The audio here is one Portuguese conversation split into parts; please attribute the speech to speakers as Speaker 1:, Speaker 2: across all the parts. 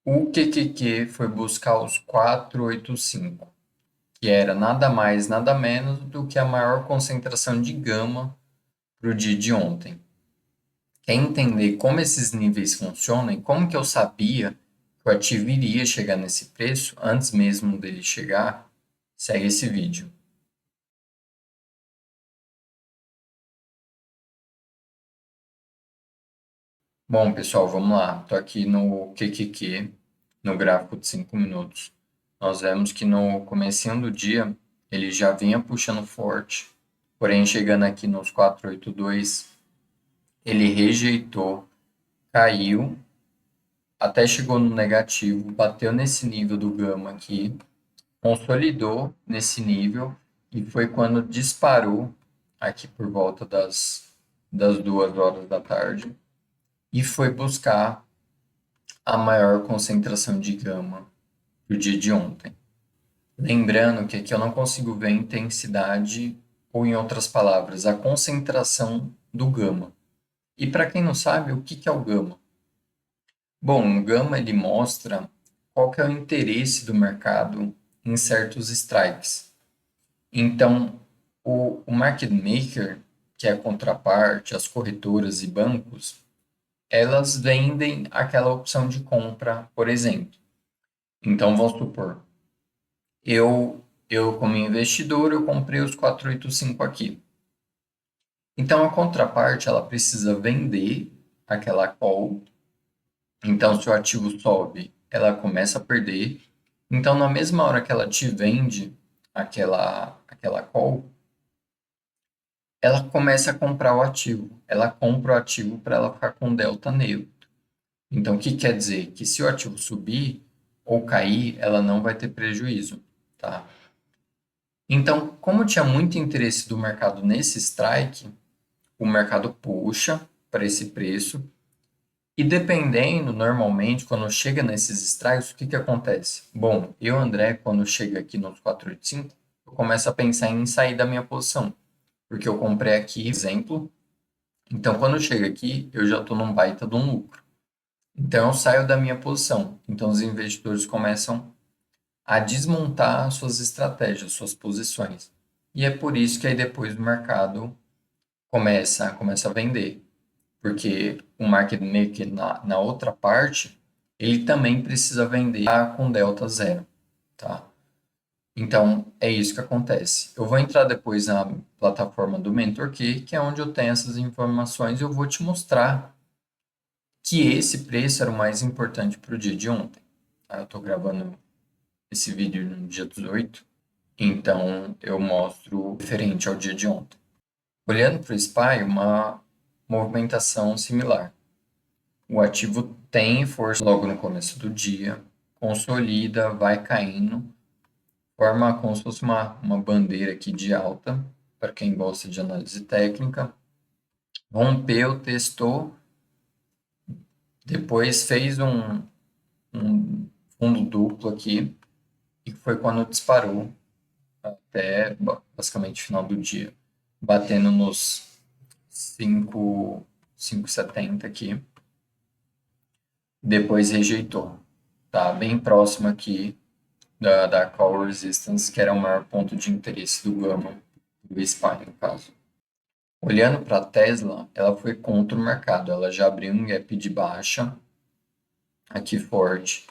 Speaker 1: O QQQ foi buscar os 485, que era nada mais, nada menos do que a maior concentração de gama para o dia de ontem. Quer entender como esses níveis funcionam e como que eu sabia que o ativo iria chegar nesse preço antes mesmo dele chegar? Segue esse vídeo. Bom, pessoal, vamos lá. Estou aqui no QQQ, no gráfico de 5 minutos. Nós vemos que no comecinho do dia ele já vinha puxando forte, porém chegando aqui nos 482, ele rejeitou, caiu, até chegou no negativo, bateu nesse nível do gama aqui, consolidou nesse nível e foi quando disparou aqui por volta das 2 horas da tarde e foi buscar a maior concentração de gama do dia de ontem. Lembrando que aqui eu não consigo ver a intensidade, ou em outras palavras, a concentração do gama. E para quem não sabe, o que é o gama? Bom, o gama ele mostra qual que é o interesse do mercado em certos strikes. Então, o market maker, que é a contraparte, as corretoras e bancos, elas vendem aquela opção de compra, por exemplo. Então, vamos supor, eu como investidor, eu comprei os 485 aqui. Então, a contraparte, ela precisa vender aquela call. Então, se o ativo sobe, ela começa a perder. Então, na mesma hora que ela te vende aquela call, ela começa a comprar o ativo. Ela compra o ativo para ela ficar com delta neutro. Então, o que quer dizer? Que se o ativo subir ou cair, ela não vai ter prejuízo, tá? Então, como tinha muito interesse do mercado nesse strike, o mercado puxa para esse preço e dependendo, normalmente, quando chega nesses strikes, o que que acontece? Bom, eu, André, quando chega aqui nos 485, eu começo a pensar em sair da minha posição, porque eu comprei aqui, exemplo, então quando chega aqui, eu já estou num baita de um lucro. Então eu saio da minha posição. Então os investidores começam a desmontar suas estratégias, suas posições. E é por isso que aí depois o mercado começa a vender. Porque o market maker na outra parte, ele também precisa vender com delta zero, tá? Então, é isso que acontece. Eu vou entrar depois na plataforma do MentorKey, que é onde eu tenho essas informações e eu vou te mostrar que esse preço era o mais importante para o dia de ontem. Tá? Eu estou gravando esse vídeo no dia 18, então eu mostro referente ao dia de ontem. Olhando para o SPY, uma movimentação similar. O ativo tem força logo no começo do dia, consolida, vai caindo, forma como se fosse uma bandeira aqui de alta, para quem gosta de análise técnica. Rompeu, testou, depois fez um fundo duplo aqui, e foi quando disparou até basicamente final do dia, batendo nos 5,70 aqui. Depois rejeitou. Tá bem próximo aqui da call resistance, que era o maior ponto de interesse do Gama, do SPY, no caso. Olhando para a Tesla, ela foi contra o mercado. Ela já abriu um gap de baixa, aqui forte.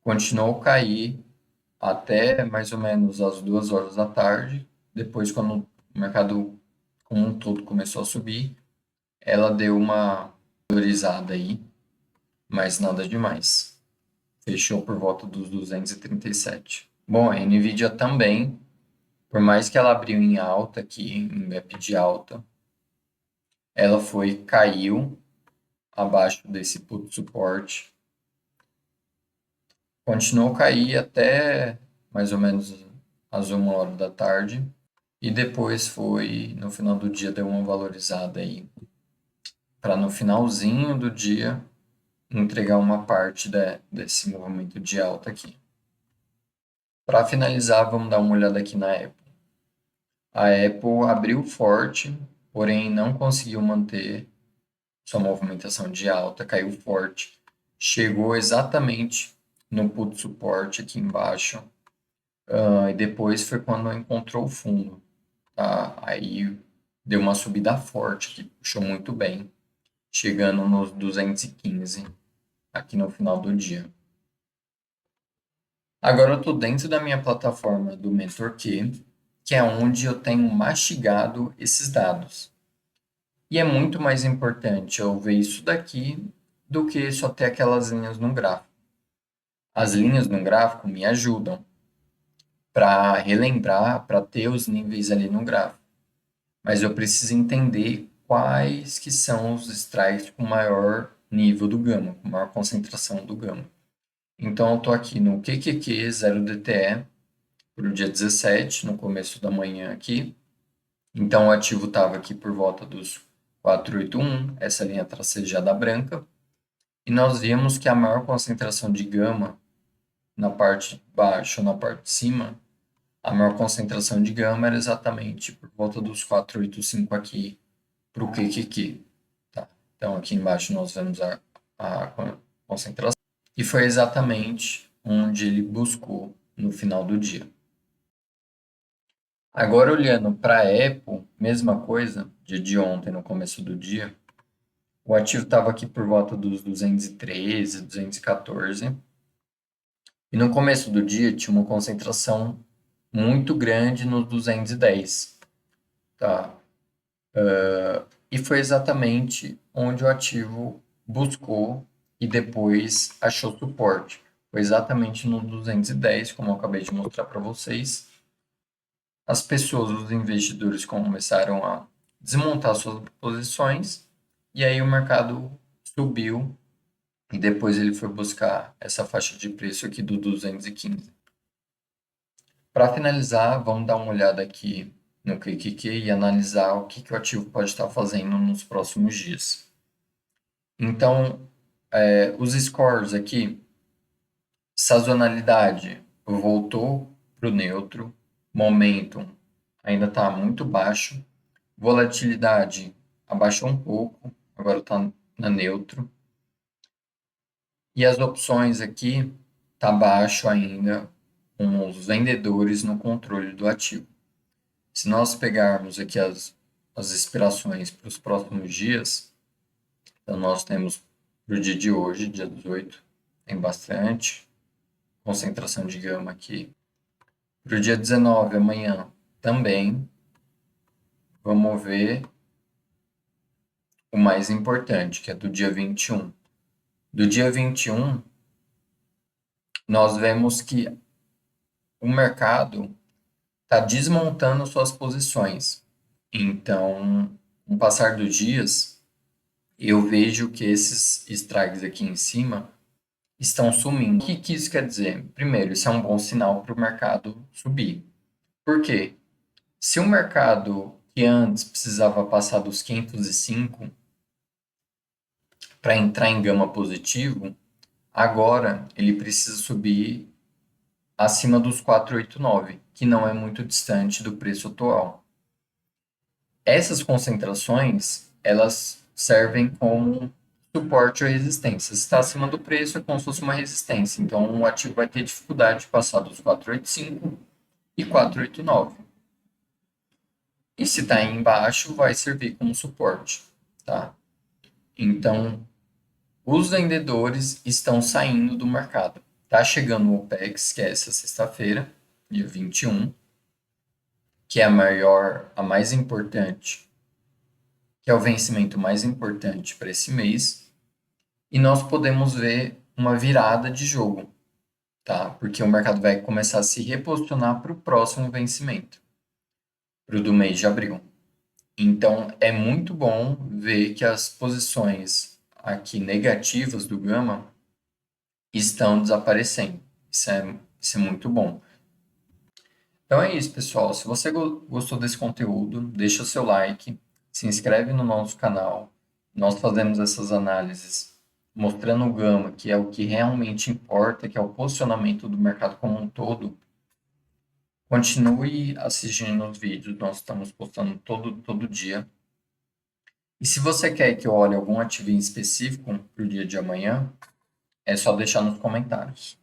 Speaker 1: Continuou a cair até mais ou menos as 2 horas da tarde. Depois, quando o mercado como um todo começou a subir, ela deu uma valorizada aí, mas nada demais. Fechou por volta dos 237. Bom, a Nvidia também, por mais que ela abriu em alta aqui, em gap de alta, ela caiu abaixo desse put suporte, continuou a cair até mais ou menos às 1 hora da tarde, e depois no final do dia, deu uma valorizada aí, para no finalzinho do dia entregar uma parte desse movimento de alta aqui. Para finalizar, vamos dar uma olhada aqui na Apple. A Apple abriu forte, porém não conseguiu manter sua movimentação de alta, caiu forte, chegou exatamente no put suporte aqui embaixo, e depois foi quando encontrou o fundo, tá? Aí deu uma subida forte, que puxou muito bem, chegando nos 215 aqui no final do dia. Agora eu estou dentro da minha plataforma do MentorQ, que é onde eu tenho mastigado esses dados. E é muito mais importante eu ver isso daqui do que só ter aquelas linhas no gráfico. As linhas no gráfico me ajudam para relembrar, para ter os níveis ali no gráfico. Mas eu preciso entender quais que são os strikes com maior nível do gama, com maior concentração do gama. Então eu estou aqui no QQQ 0DTE para o dia 17, no começo da manhã aqui. Então o ativo estava aqui por volta dos 481, essa linha tracejada branca. E nós vimos que a maior concentração de gama na parte de baixo ou na parte de cima, a maior concentração de gama era exatamente por volta dos 485 aqui para o QQQ. Tá? Então aqui embaixo nós vemos a concentração. E foi exatamente onde ele buscou no final do dia. Agora olhando para a Apple, mesma coisa, dia de ontem, no começo do dia, o ativo estava aqui por volta dos 213, 214, e no começo do dia tinha uma concentração muito grande nos 210, tá? E foi exatamente onde o ativo buscou e depois achou suporte. Foi exatamente no 210, como eu acabei de mostrar para vocês. As pessoas, os investidores começaram a desmontar suas posições e aí o mercado subiu e depois ele foi buscar essa faixa de preço aqui do 215. Para finalizar, vamos dar uma olhada aqui no QQQ e analisar o que o ativo pode estar fazendo nos próximos dias. Então, os scores aqui, sazonalidade voltou para o neutro, momentum ainda está muito baixo, volatilidade abaixou um pouco, agora está na neutro. E as opções aqui está baixo ainda, com os vendedores no controle do ativo. Se nós pegarmos aqui as expirações para os próximos dias, então nós temos para o dia de hoje, dia 18, tem bastante concentração de gama aqui. Para o dia 19, amanhã, também. Vamos ver o mais importante, que é do dia 21. Do dia 21, nós vemos que o mercado está desmontando suas posições. Então, com o passar dos dias, eu vejo que esses strikes aqui em cima estão sumindo. O que isso quer dizer? Primeiro, isso é um bom sinal para o mercado subir. Por quê? Se o mercado que antes precisava passar dos 505 para entrar em gama positivo, agora ele precisa subir acima dos 489, que não é muito distante do preço atual. Essas concentrações, elas servem como suporte ou resistência. Se está acima do preço, é como se fosse uma resistência. Então, o ativo vai ter dificuldade de passar dos 485 e 489. E se está embaixo, vai servir como suporte, tá? Então, os vendedores estão saindo do mercado. Está chegando o OPEX, que é essa sexta-feira, dia 21, que é a mais importante, que é o vencimento mais importante para esse mês, e nós podemos ver uma virada de jogo, tá? Porque o mercado vai começar a se reposicionar para o próximo vencimento, para o do mês de abril. Então, é muito bom ver que as posições aqui negativas do Gama estão desaparecendo. Isso é muito bom. Então é isso, pessoal. Se você gostou desse conteúdo, deixa o seu like, se inscreve no nosso canal. Nós fazemos essas análises mostrando o Gama, que é o que realmente importa, que é o posicionamento do mercado como um todo. Continue assistindo os vídeos, nós estamos postando todo dia. E se você quer que eu olhe algum ativo em específico para o dia de amanhã, é só deixar nos comentários.